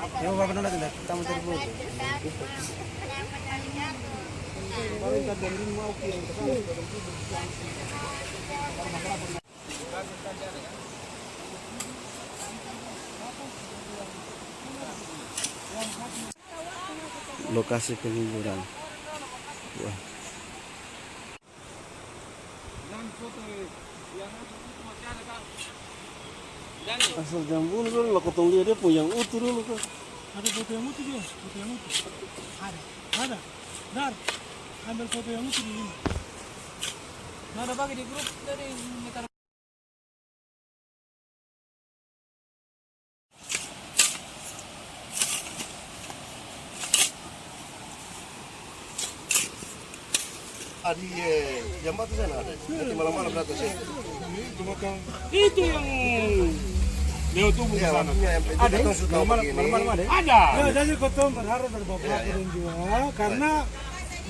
Yung bapak nila tindak, tama tersebut. Lokasi penghiburan. Wah. Asal jambul dulu, lo potong dia pun yang utuh dulu kan. Ada foto yang utuh juga, foto yang utuh. Ada. Dar, ambil foto yang utuh di sini. Nah, ada bagi di grup dari Metar. Di jambatan sana ada. Nanti malam-malam datang sih. Itu yang dia tubuh Ya, sana. ada malam-malam ada. Ada. Ya, jadi kota berharap dari Bapak dan juga karena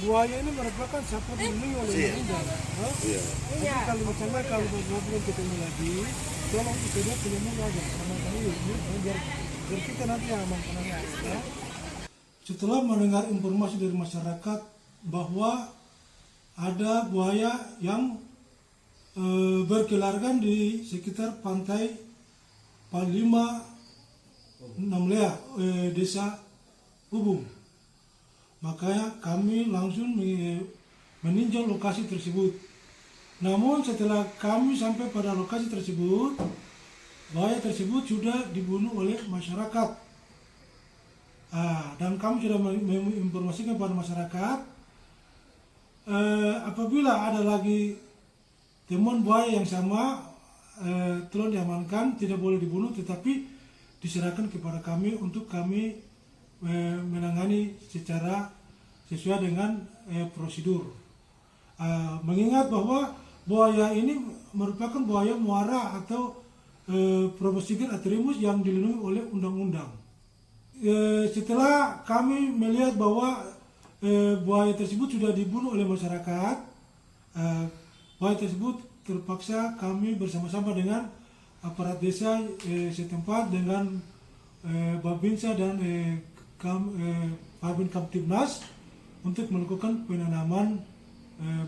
buaya ini merupakan satwa dilindungi oleh undang-undang. Iya. Jadi kalau misalnya kalau Bapak ketemu lagi, tolong itu dia pelindung aja sama kami biar kita nanti aman tenang ya. Setelah mendengar informasi dari masyarakat bahwa ada buaya yang berkeliaran di sekitar pantai Palima Namlea, desa Ubung. Makanya kami langsung meninjau lokasi tersebut. Namun setelah kami sampai pada lokasi tersebut, buaya tersebut sudah dibunuh oleh masyarakat. Dan kami sudah menginformasikan kepada masyarakat, apabila ada lagi temuan buaya yang sama, tolong diamankan, tidak boleh dibunuh, tetapi diserahkan kepada kami untuk kami menangani secara sesuai dengan prosedur. Mengingat bahwa buaya ini merupakan buaya muara atau proboscis atriumus yang dilindungi oleh undang-undang. Setelah kami melihat bahwa buaya tersebut sudah dibunuh oleh masyarakat, buaya tersebut terpaksa kami bersama-sama dengan aparat desa setempat dengan Babinsa dan Babin Kamtibnas untuk melakukan penanaman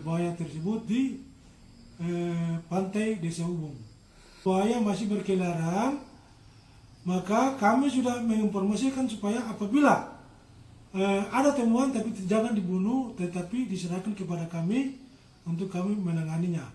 buaya tersebut di pantai Desa Ubung. Buaya masih berkeliaran, maka kami sudah menginformasikan supaya apabila ada temuan tapi jangan dibunuh, tetapi diserahkan kepada kami untuk kami menanganinya.